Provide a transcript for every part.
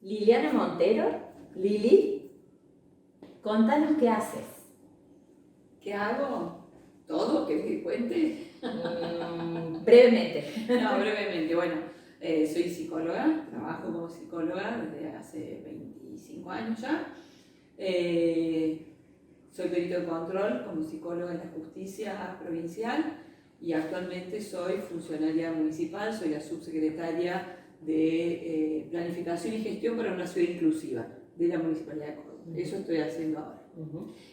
Liliana Montero, Lili, contanos qué haces. ¿Qué hago? ¿Todo? ¿Querés que cuente? Brevemente. No, brevemente. Bueno, soy psicóloga, trabajo como psicóloga desde hace 25 años ya. Soy perito de control como psicóloga en la justicia provincial y actualmente soy funcionaria municipal, soy la subsecretaria de Planificación y Gestión para una Ciudad Inclusiva de la Municipalidad de Córdoba. Eso estoy haciendo ahora.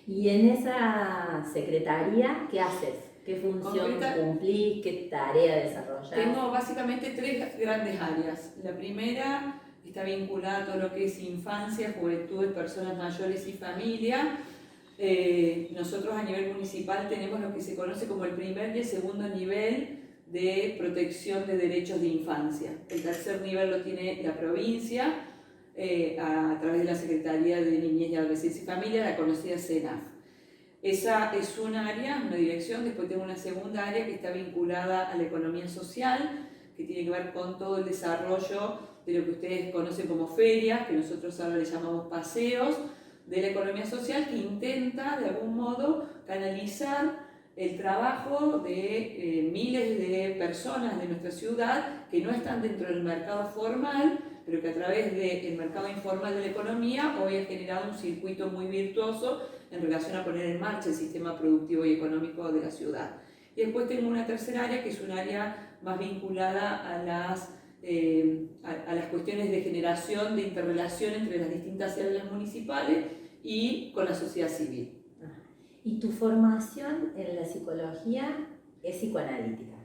Y en esa secretaría, ¿qué haces? ¿Qué función cumplís? ¿Qué tarea desarrollás? Tengo básicamente tres grandes áreas. La primera está vinculada a todo lo que es infancia, juventud, personas mayores y familia. Nosotros a nivel municipal tenemos lo que se conoce como el primer y el segundo nivel de protección de derechos de infancia. El tercer nivel lo tiene la provincia a través de la Secretaría de Niñez y Adolescencia y Familia, la conocida CENAF. Esa es un área, una dirección. Después tengo una segunda área que está vinculada a la economía social, que tiene que ver con todo el desarrollo de lo que ustedes conocen como ferias, que nosotros ahora le llamamos paseos, de la economía social, que intenta de algún modo canalizar el trabajo de miles de personas de nuestra ciudad que no están dentro del mercado formal, pero que a través del mercado informal de la economía hoy ha generado un circuito muy virtuoso en relación a poner en marcha el sistema productivo y económico de la ciudad. Y después tengo una tercera área que es un área más vinculada a las cuestiones de generación de interrelación entre las distintas células municipales y con la sociedad civil. ¿Y tu formación en la psicología es psicoanalítica?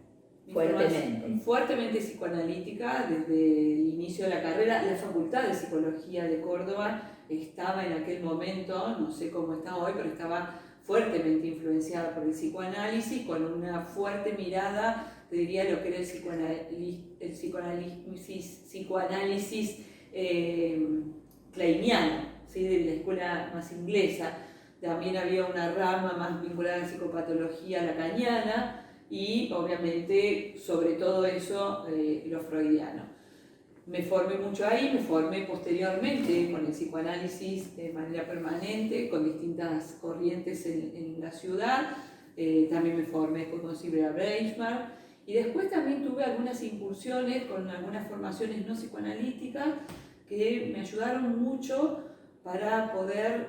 Fuertemente. Fuertemente psicoanalítica desde el inicio de la carrera. La Facultad de Psicología de Córdoba estaba en aquel momento, no sé cómo está hoy, pero estaba fuertemente influenciada por el psicoanálisis, con una fuerte mirada, te diría, lo que era el psicoanálisis kleiniano, ¿sí? De la escuela más inglesa. También había una rama más vinculada a la psicopatología lacaniana y obviamente sobre todo eso lo freudiano. Me formé mucho ahí, me formé posteriormente con el psicoanálisis de manera permanente, con distintas corrientes en la ciudad. También me formé después con Silvia Breichmar y después también tuve algunas incursiones con algunas formaciones no psicoanalíticas que me ayudaron mucho para poder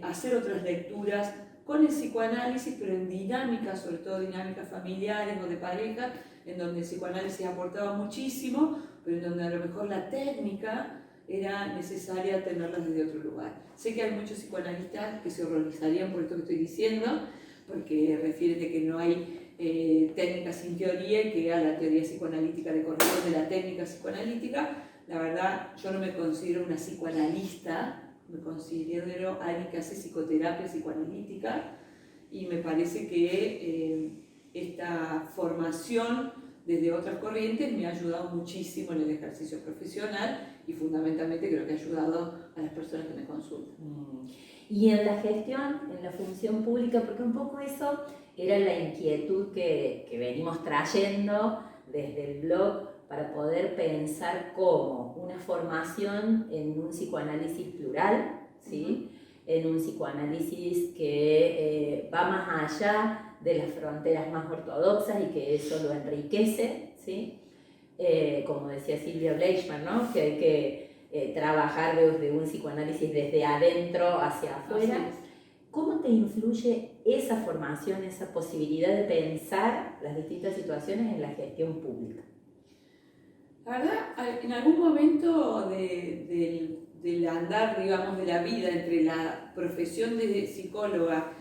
hacer otras lecturas con el psicoanálisis, pero en dinámicas, sobre todo dinámicas familiares o de pareja, en donde el psicoanálisis aportaba muchísimo, pero en donde a lo mejor la técnica era necesaria tenerla desde otro lugar. Sé que hay muchos psicoanalistas que se horrorizarían por esto que estoy diciendo, porque refieren de que no hay técnica sin teoría y que a la teoría psicoanalítica le corresponde la técnica psicoanalítica. La verdad, yo no me considero una psicoanalista, me considero alguien que hace psicoterapia psicoanalítica y me parece que esta formación desde otras corrientes me ha ayudado muchísimo en el ejercicio profesional y fundamentalmente creo que ha ayudado a las personas que me consultan. Y en la gestión, en la función pública, porque un poco eso era la inquietud que venimos trayendo desde el blog para poder pensar cómo una formación en un psicoanálisis plural, ¿sí? En un psicoanálisis que va más allá de las fronteras más ortodoxas y que eso lo enriquece, ¿sí? Como decía Silvia Bleichmann, ¿no? Que hay que trabajar desde un psicoanálisis desde adentro hacia afuera. ¿Cómo te influye esa formación, esa posibilidad de pensar las distintas situaciones en la gestión pública? La verdad, en algún momento del andar, digamos, de la vida entre la profesión de psicóloga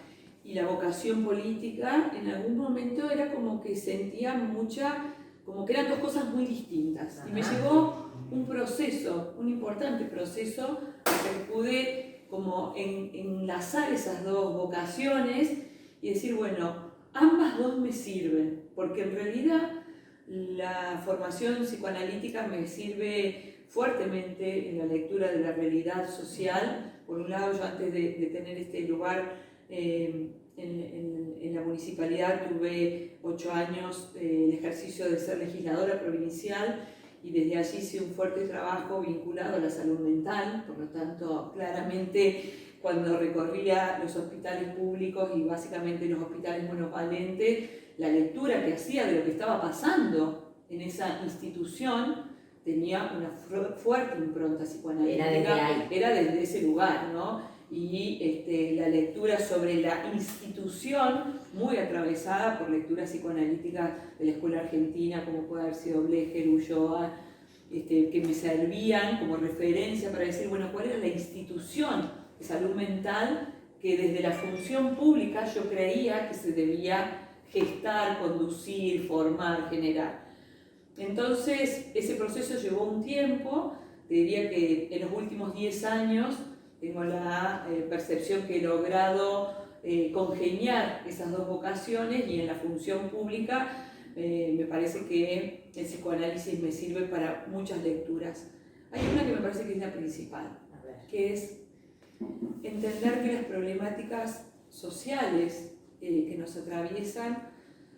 y la vocación política, en algún momento era como que sentía como que eran dos cosas muy distintas. Y me llevó un proceso, un importante proceso, que pude como enlazar esas dos vocaciones y decir, bueno, ambas dos me sirven, porque en realidad la formación psicoanalítica me sirve fuertemente en la lectura de la realidad social. Por un lado, yo antes de tener este lugar en la municipalidad tuve 8 años el ejercicio de ser legisladora provincial y desde allí hice un fuerte trabajo vinculado a la salud mental. Por lo tanto, claramente cuando recorría los hospitales públicos y básicamente los hospitales monovalentes, la lectura que hacía de lo que estaba pasando en esa institución tenía una fuerte impronta psicoanalítica. Era desde ese lugar, ¿no? Y la lectura sobre la institución, muy atravesada por lecturas psicoanalíticas de la escuela argentina, como puede haber sido Blecher, Ulloa, que me servían como referencia para decir, bueno, cuál era la institución de salud mental que desde la función pública yo creía que se debía gestar, conducir, formar, generar. Entonces, ese proceso llevó un tiempo. Te diría que en los últimos 10 años tengo la percepción que he logrado congeniar esas dos vocaciones, y en la función pública me parece que el psicoanálisis me sirve para muchas lecturas. Hay una que me parece que es la principal, que es entender que las problemáticas sociales que nos atraviesan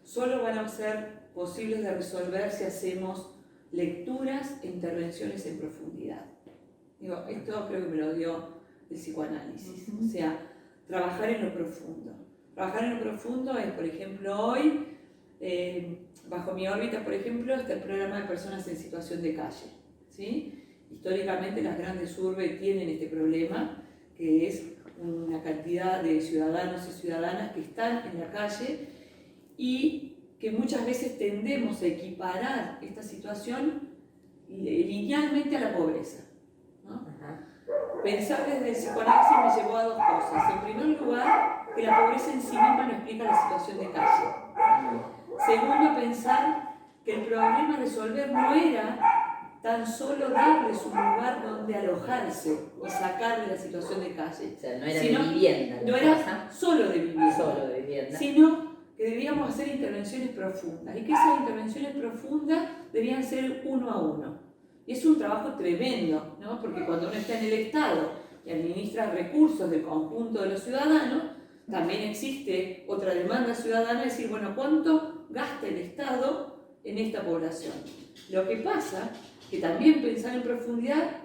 solo van a ser posibles de resolver si hacemos lecturas e intervenciones en profundidad. Digo, esto creo que me lo dio el psicoanálisis, o sea, trabajar en lo profundo. Trabajar en lo profundo es, por ejemplo, hoy, bajo mi órbita, por ejemplo, está el programa de personas en situación de calle, ¿sí? Históricamente las grandes urbes tienen este problema, que es una cantidad de ciudadanos y ciudadanas que están en la calle y que muchas veces tendemos a equiparar esta situación linealmente a la pobreza, ¿no? Pensar desde el psicoanálisis me llevó a dos cosas. En primer lugar, que la pobreza en sí misma no explica la situación de calle. Segundo, pensar que el problema a resolver no era tan solo darles un lugar donde alojarse y sacar de la situación de calle. O sea, no era de vivienda. No era solo de vivienda. Sino que debíamos hacer intervenciones profundas, y que esas intervenciones profundas debían ser uno a uno. Y es un trabajo tremendo, ¿no? Porque cuando uno está en el Estado y administra recursos del conjunto de los ciudadanos, también existe otra demanda ciudadana, es decir, bueno, ¿cuánto gasta el Estado en esta población? Lo que pasa que también pensar en profundidad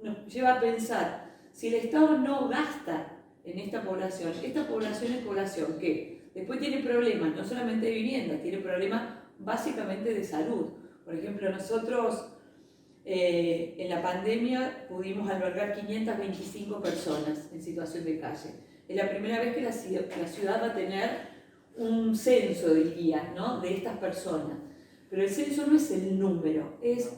nos lleva a pensar, si el Estado no gasta en esta población es población que después tiene problemas no solamente de vivienda, tiene problemas básicamente de salud. Por ejemplo, nosotros en la pandemia pudimos albergar 525 personas en situación de calle. Es la primera vez que la ciudad va a tener un censo, diría, ¿no? De estas personas. Pero el censo no es el número, es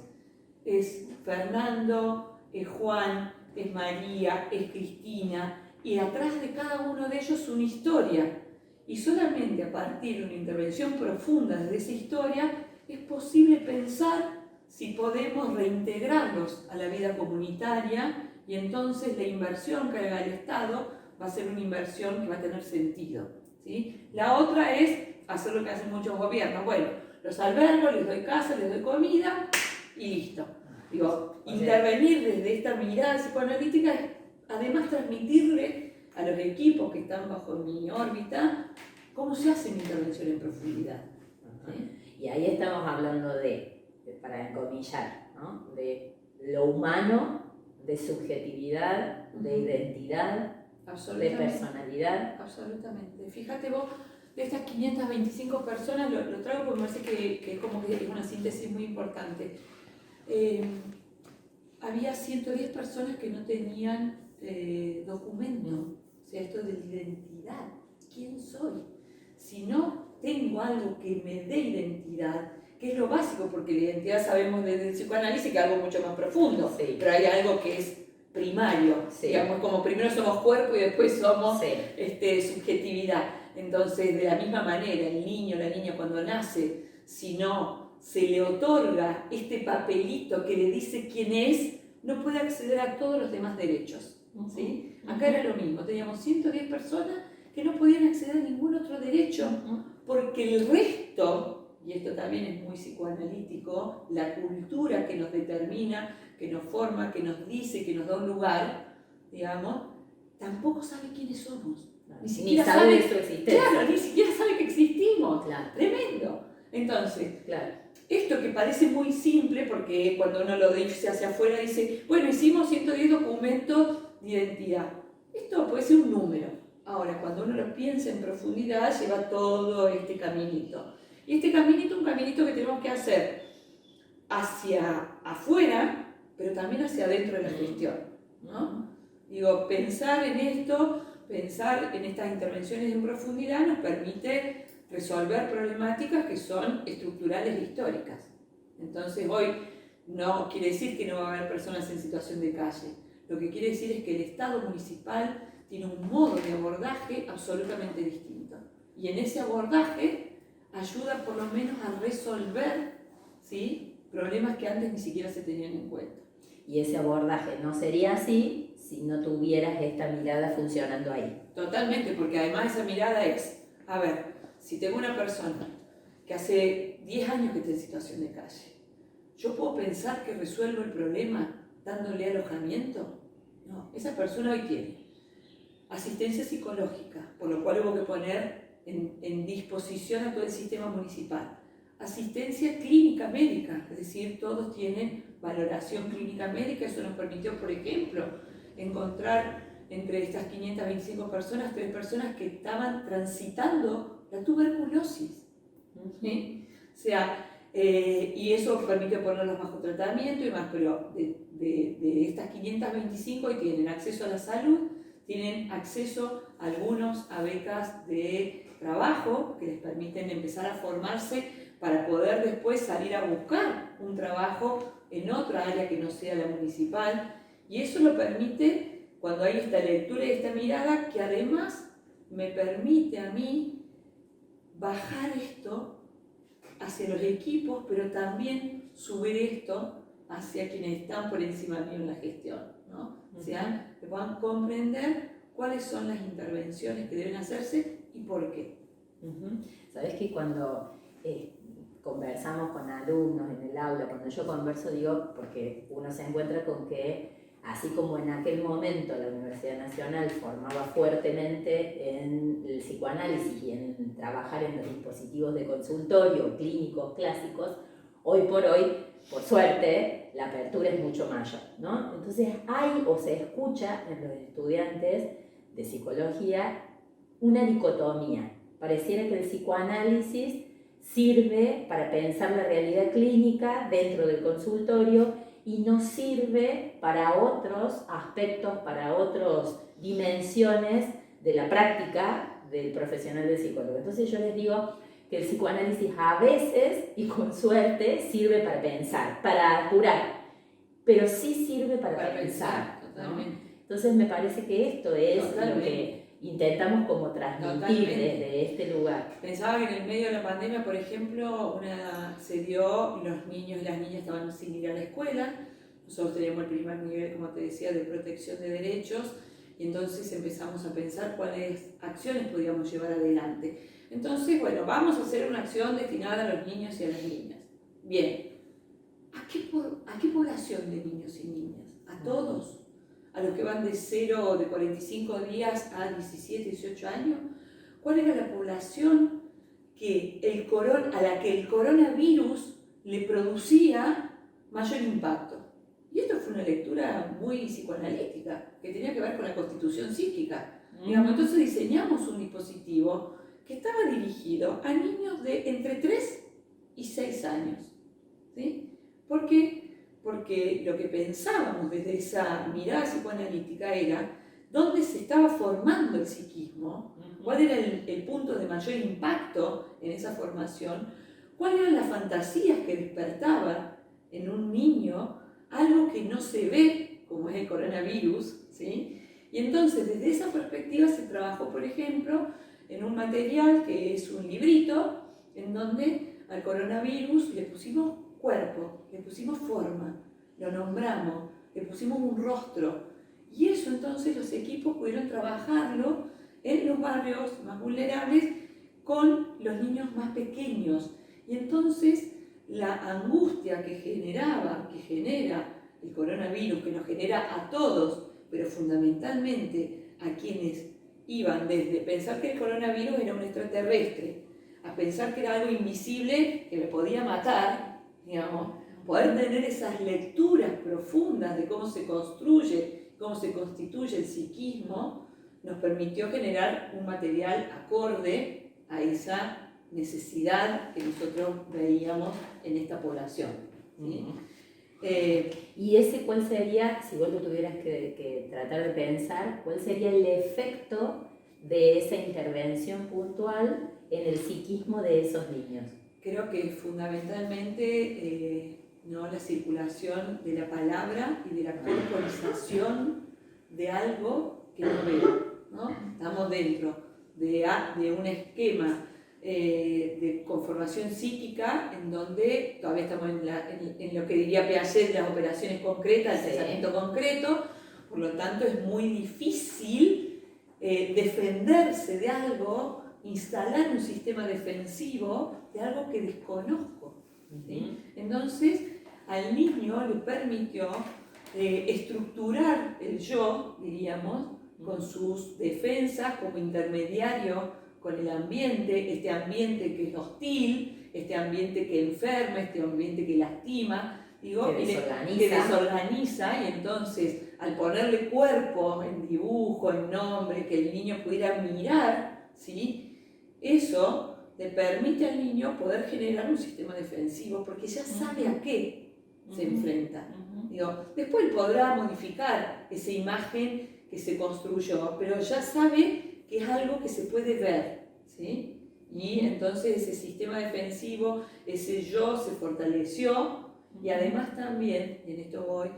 Fernando, es Juan, es María, es Cristina, y atrás de cada uno de ellos una historia. Y solamente a partir de una intervención profunda de esa historia es posible pensar si podemos reintegrarlos a la vida comunitaria, y entonces la inversión que haga el Estado va a ser una inversión que va a tener sentido, ¿sí? La otra es hacer lo que hacen muchos gobiernos. Bueno, los albergo, les doy casa, les doy comida y listo. Digo, intervenir desde esta mirada psicoanalítica es además transmitirle a los equipos que están bajo mi órbita cómo se hace una intervención en profundidad. ¿Sí? Y ahí estamos hablando para encomillar, ¿no? De lo humano, de subjetividad, de identidad, de personalidad. Absolutamente. Fíjate vos, de estas 525 personas, lo traigo porque me parece que es como que es una síntesis muy importante. Había 110 personas que no tenían documento, o sea, esto de la identidad. ¿Quién soy? Si no tengo algo que me dé identidad, que es lo básico, porque la identidad sabemos desde el psicoanálisis que es algo mucho más profundo, sí. Pero hay algo que es primario, sí. Digamos, como primero somos cuerpo y después somos sí. Subjetividad. Entonces, de la misma manera, el niño o la niña cuando nace, si no se le otorga este papelito que le dice quién es, no puede acceder a todos los demás derechos, ¿sí? Acá era lo mismo, teníamos 110 personas que no podían acceder a ningún otro derecho, porque el resto, y esto también es muy psicoanalítico, la cultura que nos determina, que nos forma, que nos dice, que nos da un lugar, digamos, tampoco sabe quiénes somos. Ni siquiera sabe de su existencia. Claro, ni siquiera sabe que existimos. Claro. Tremendo. Entonces, claro. esto que parece muy simple, porque cuando uno lo dice hacia afuera dice, bueno, hicimos 110 documentos de identidad. Esto puede ser un número. Ahora, cuando uno lo piensa en profundidad, lleva todo este caminito. Y este caminito es un caminito que tenemos que hacer hacia afuera, pero también hacia adentro de la gestión, ¿no? Digo, pensar en esto, pensar en estas intervenciones en profundidad nos permite resolver problemáticas que son estructurales e históricas. Entonces hoy no quiere decir que no va a haber personas en situación de calle. Lo que quiere decir es que el Estado municipal tiene un modo de abordaje absolutamente distinto. Y en ese abordaje ayuda por lo menos a resolver, ¿sí?, problemas que antes ni siquiera se tenían en cuenta. Y ese abordaje no sería así si no tuvieras esta mirada funcionando ahí. Totalmente, porque además esa mirada es, a ver, si tengo una persona que hace 10 años que está en situación de calle, ¿yo puedo pensar que resuelvo el problema dándole alojamiento? No, esa persona hoy tiene asistencia psicológica, por lo cual hubo que poner en disposición a todo el sistema municipal. Asistencia clínica médica, es decir, todos tienen valoración clínica médica. Eso nos permitió, por ejemplo, encontrar entre estas 525 personas, 3 personas que estaban transitando la tuberculosis. ¿Sí? O sea, y eso permite ponerlos bajo tratamiento y más, pero de estas 525 y tienen acceso a la salud, tienen acceso algunos a becas de trabajo que les permiten empezar a formarse para poder después salir a buscar un trabajo en otra área que no sea la municipal. Y eso lo permite cuando hay esta lectura y esta mirada, que además me permite a mí bajar esto hacia los equipos, pero también subir esto hacia quienes están por encima mío en la gestión, ¿no? O sea, que puedan comprender cuáles son las intervenciones que deben hacerse y por qué. Sabes que cuando conversamos con alumnos en el aula, cuando yo converso, digo, porque uno se encuentra con que, así como en aquel momento la Universidad Nacional formaba fuertemente en el psicoanálisis y en trabajar en los dispositivos de consultorio clínicos clásicos, hoy por hoy, por suerte, la apertura es mucho mayor, ¿no? Entonces hay o se escucha en los estudiantes de psicología una dicotomía. Pareciera que el psicoanálisis sirve para pensar la realidad clínica dentro del consultorio y no sirve para otros aspectos, para otras dimensiones de la práctica del profesional del psicólogo. Entonces yo les digo que el psicoanálisis a veces, y con suerte, sirve para pensar, para curar, pero sí sirve para pensar, ¿no? Entonces me parece que esto es lo que intentamos como transmitir desde este lugar. Pensaba que en el medio de la pandemia, por ejemplo, se dio, los niños y las niñas estaban sin ir a la escuela. Nosotros teníamos el primer nivel, como te decía, de protección de derechos, y entonces empezamos a pensar cuáles acciones podíamos llevar adelante. Entonces, bueno, vamos a hacer una acción destinada a los niños y a las niñas. Bien, ¿a qué población de niños y niñas? ¿A todos? ¿A los que van de 0 de 45 días a 17, 18 años? ¿Cuál era la población a la que el coronavirus le producía mayor impacto? Y esto fue una lectura muy psicoanalítica, que tenía que ver con la constitución psíquica. Digamos, entonces diseñamos un dispositivo que estaba dirigido a niños de entre 3 y 6 años. ¿Sí? ¿Por qué? Porque lo que pensábamos desde esa mirada psicoanalítica era dónde se estaba formando el psiquismo, cuál era el punto de mayor impacto en esa formación, cuáles eran las fantasías que despertaba en un niño algo que no se ve, como es el coronavirus, ¿sí? Y entonces desde esa perspectiva se trabajó, por ejemplo, en un material que es un librito, en donde al coronavirus le pusimos cuerpo, le pusimos forma, lo nombramos, le pusimos un rostro, y eso entonces los equipos pudieron trabajarlo en los barrios más vulnerables con los niños más pequeños. Y entonces la angustia que genera el coronavirus, que nos genera a todos, pero fundamentalmente a quienes iban desde pensar que el coronavirus era un extraterrestre, a pensar que era algo invisible que me podía matar, digamos, poder tener esas lecturas profundas de cómo se construye, cómo se constituye el psiquismo, nos permitió generar un material acorde a esa necesidad que nosotros veíamos en esta población, ¿sí? ¿Y ese cuál sería, si vos lo tuvieras que tratar de pensar, cuál sería el efecto de esa intervención puntual en el psiquismo de esos niños? Creo que fundamentalmente ¿no? la circulación de la palabra y de la corporización de algo que no veo, ¿no? Estamos dentro de un esquema de conformación psíquica en donde todavía estamos en lo que diría Piaget, las operaciones concretas, el pensamiento concreto, por lo tanto es muy difícil defenderse de algo, instalar un sistema defensivo de algo que desconozco, ¿sí? Entonces al niño le permitió estructurar el yo, diríamos, con sus defensas como intermediario con el ambiente, este ambiente que es hostil, este ambiente que enferma, este ambiente que lastima, digo, que desorganiza, y entonces al ponerle cuerpo en dibujo, en nombre, que el niño pudiera mirar, ¿sí? Eso le permite al niño poder generar un sistema defensivo porque ya sabe a qué se enfrenta. Digo, después él podrá modificar esa imagen que se construyó, pero ya sabe que es algo que se puede ver, ¿sí? Y entonces ese sistema defensivo, ese yo se fortaleció, y además también, y en esto voy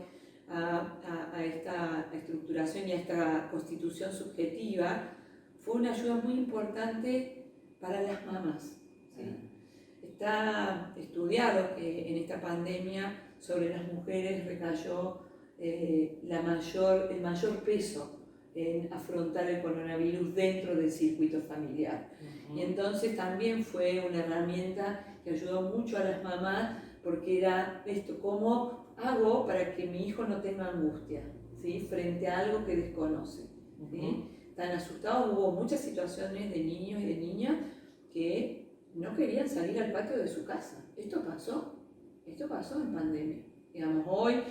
a esta estructuración y a esta constitución subjetiva, fue una ayuda muy importante para las mamás, ¿sí? Está estudiado que en esta pandemia sobre las mujeres recayó el mayor peso en afrontar el coronavirus dentro del circuito familiar. Y entonces también fue una herramienta que ayudó mucho a las mamás, porque era esto: ¿cómo hago para que mi hijo no tenga angustia, ¿sí? Frente a algo que desconoce, ¿sí? Tan asustados, hubo muchas situaciones de niños y de niñas que no querían salir al patio de su casa. Esto pasó en pandemia. Digamos, hoy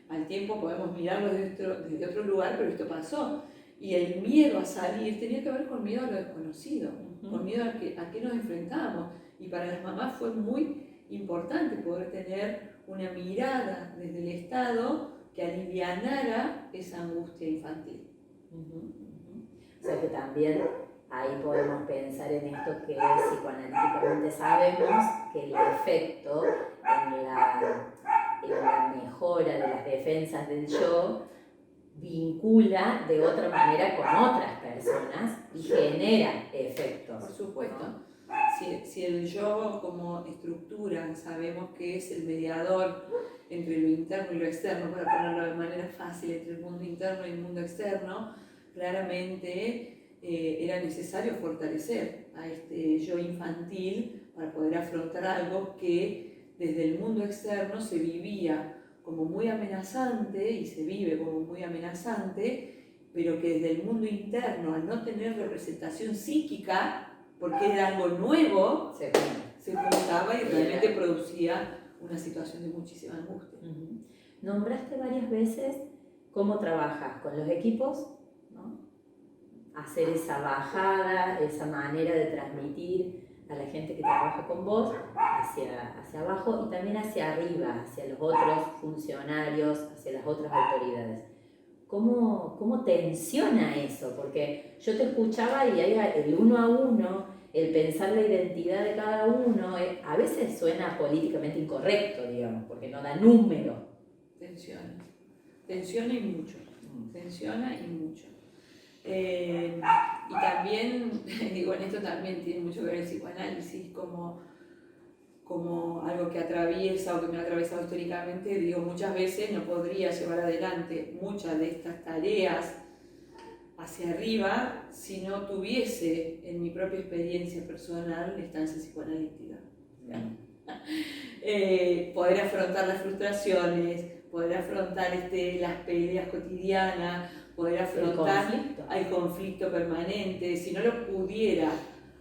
al tiempo podemos mirarlo desde otro lugar, pero esto pasó. Y el miedo a salir tenía que ver con miedo a lo desconocido, con miedo a qué nos enfrentamos. Y para las mamás fue muy importante poder tener una mirada desde el Estado que alivianara esa angustia infantil. O sea que también ahí podemos pensar en esto que psicoanalíticamente sabemos que el efecto en la mejora de las defensas del yo vincula de otra manera con otras personas y genera efectos. Por supuesto. Si el yo como estructura sabemos que es el mediador entre lo interno y lo externo, para ponerlo de manera fácil, entre el mundo interno y el mundo externo, claramente era necesario fortalecer a este yo infantil para poder afrontar algo que desde el mundo externo se vivía como muy amenazante y se vive como muy amenazante, pero que desde el mundo interno, al no tener representación psíquica, porque era algo nuevo, se juntaba y realmente producía una situación de muchísima angustia. Nombraste varias veces cómo trabajas con los equipos, ¿no? Hacer esa bajada, esa manera de transmitir a la gente que trabaja con vos hacia abajo y también hacia arriba, hacia los otros funcionarios, hacia las otras autoridades. ¿Cómo tensiona eso? Porque yo te escuchaba y hay el uno a uno, el pensar la identidad de cada uno, a veces suena políticamente incorrecto, digamos, porque no da número. Tensiona y mucho. Y también, digo, en esto también tiene mucho que ver el psicoanálisis como algo que atraviesa o que me ha atravesado históricamente. Digo, muchas veces no podría llevar adelante muchas de estas tareas hacia arriba si no tuviese en mi propia experiencia personal la estancia psicoanalítica. Poder afrontar las frustraciones, poder afrontar las peleas cotidianas, poder afrontar el conflicto permanente. Si no lo pudiera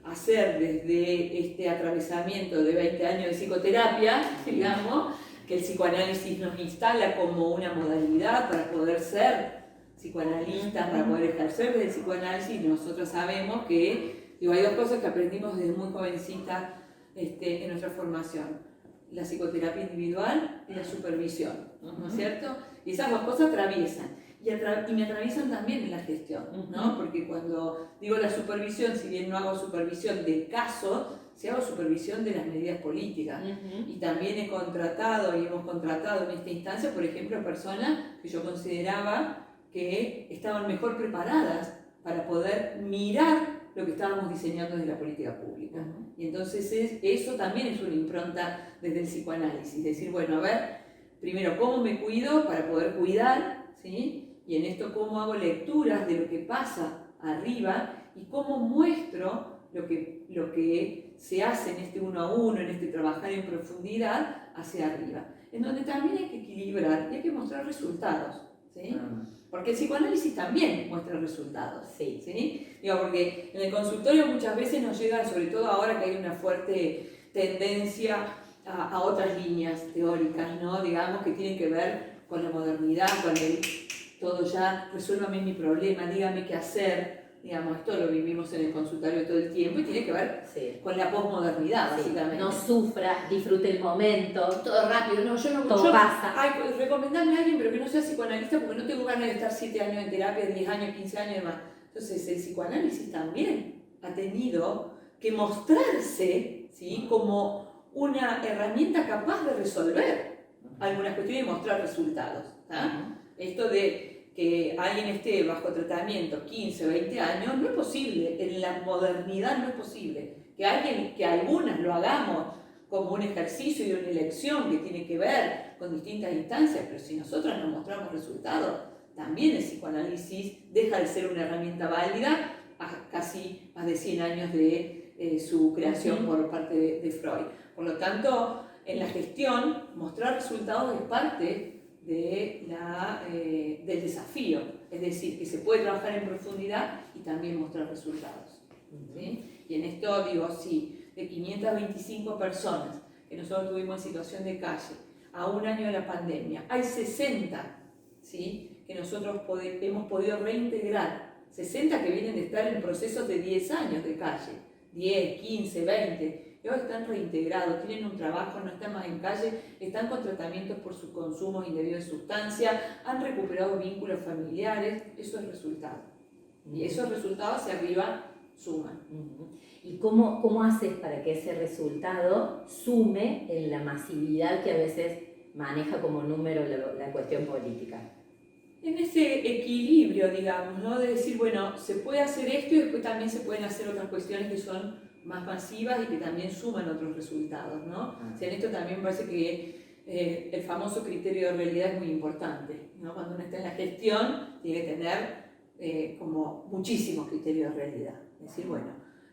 hacer desde este atravesamiento de 20 años de psicoterapia, digamos, que el psicoanálisis nos instala como una modalidad para poder ser psicoanalistas, para poder ejercer desde el psicoanálisis. Nosotros sabemos que hay dos cosas que aprendimos desde muy jovencita en nuestra formación: la psicoterapia individual y la supervisión, ¿no es cierto? Y esas dos cosas atraviesan. Y me atraviesan también en la gestión, ¿no? Porque cuando digo la supervisión, si bien no hago supervisión de caso, sí hago supervisión de las medidas políticas. Y también he contratado y hemos contratado en esta instancia, por ejemplo, personas que yo consideraba que estaban mejor preparadas para poder mirar lo que estábamos diseñando desde la política pública. Y entonces eso también es una impronta desde el psicoanálisis, decir, bueno, a ver, primero, ¿cómo me cuido para poder cuidar? ¿Sí? Y en esto, ¿cómo hago lecturas de lo que pasa arriba? Y cómo muestro lo que se hace en este uno a uno, en este trabajar en profundidad hacia arriba. En donde también hay que equilibrar y hay que mostrar resultados. ¿Sí? Porque el psicoanálisis también muestra resultados. Sí. ¿Sí? Digo, porque en el consultorio muchas veces nos llega, sobre todo ahora que hay una fuerte tendencia a otras líneas teóricas, ¿no? Digamos, que tienen que ver con la modernidad, con el todo ya, resuélvame mi problema, dígame qué hacer. Digamos, esto lo vivimos en el consultorio todo el tiempo y tiene que ver con la posmodernidad, básicamente. No sufra, disfrute el momento. Todo rápido, no, todo pasa. Recomendarme a alguien, pero que no sea psicoanalista, porque no tengo ganas de estar 7 años en terapia, 10 años, 15 años y demás. Entonces, el psicoanálisis también ha tenido que mostrarse, ¿sí?, como una herramienta capaz de resolver algunas cuestiones y mostrar resultados. Esto de que alguien esté bajo tratamiento 15 o 20 años no es posible, en la modernidad no es posible. Que algunas lo hagamos como un ejercicio y una elección que tiene que ver con distintas instancias, pero si nosotros nos mostramos resultados, también el psicoanálisis deja de ser una herramienta válida a casi más de 100 años de su creación por parte de Freud. Por lo tanto, en la gestión, mostrar resultados es parte del desafío, es decir, que se puede trabajar en profundidad y también mostrar resultados. ¿Sí? Y en esto digo, sí, de 525 personas que nosotros tuvimos en situación de calle a un año de la pandemia, hay 60, ¿sí?, que nosotros hemos podido reintegrar, 60 que vienen de estar en procesos de 10 años de calle, 10, 15, 20, y hoy están reintegrados, tienen un trabajo, no están más en calle, están con tratamientos por sus consumos indebidos de sustancia, han recuperado vínculos familiares. Eso es resultado. Y esos resultados hacia arriba suman. ¿Y cómo haces para que ese resultado sume en la masividad que a veces maneja como número la cuestión política? En ese equilibrio, digamos, ¿no? De decir, bueno, se puede hacer esto y después también se pueden hacer otras cuestiones que son más masivas y que también suman otros resultados, ¿no? O sea, en esto también me parece que el famoso criterio de realidad es muy importante, ¿no? Cuando uno está en la gestión, tiene que tener como muchísimos criterios de realidad. Es decir, bueno,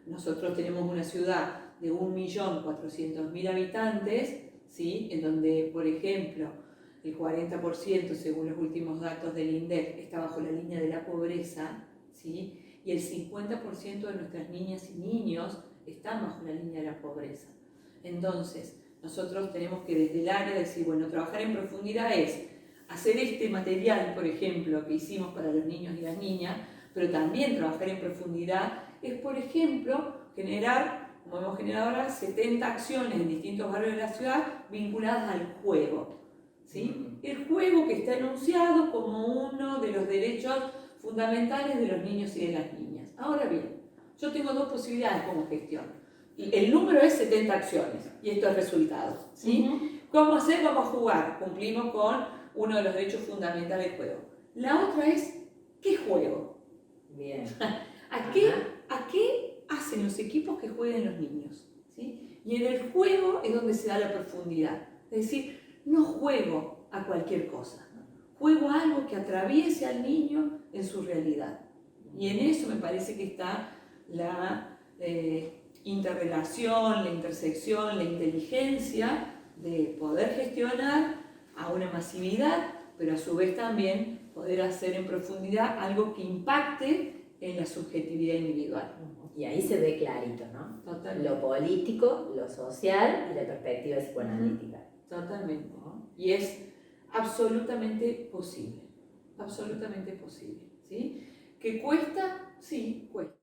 nosotros tenemos una ciudad de 1.400.000 habitantes, ¿sí?, en donde, por ejemplo, el 40%, según los últimos datos del INDEC, está bajo la línea de la pobreza, ¿sí?, y el 50% de nuestras niñas y niños están bajo la línea de la pobreza. Entonces, nosotros tenemos que desde el área decir, bueno, trabajar en profundidad es hacer este material, por ejemplo, que hicimos para los niños y las niñas, pero también trabajar en profundidad es, por ejemplo, generar, como hemos generado ahora, 70 acciones en distintos barrios de la ciudad vinculadas al juego, ¿sí? El juego que está enunciado como uno de los derechos fundamentales de los niños y de las niñas. Ahora bien, yo tengo dos posibilidades como gestión. Y el número es 70 acciones y estos resultados, ¿sí? ¿Cómo hacer? Vamos a jugar. Cumplimos con uno de los derechos fundamentales del juego. La otra es, ¿qué juego? Bien. ¿A qué hacen los equipos que jueguen los niños? ¿Sí? Y en el juego es donde se da la profundidad. Es decir, no juego a cualquier cosa. Juego a algo que atraviese al niño en su realidad. Y en eso me parece que está la interrelación, la intersección, la inteligencia de poder gestionar a una masividad, pero a su vez también poder hacer en profundidad algo que impacte en la subjetividad individual. Y ahí se ve clarito, ¿no? Totalmente. Lo político, lo social y la perspectiva psicoanalítica. Totalmente. Y es absolutamente posible. Absolutamente posible. ¿Sí? ¿Que cuesta? Sí, cuesta.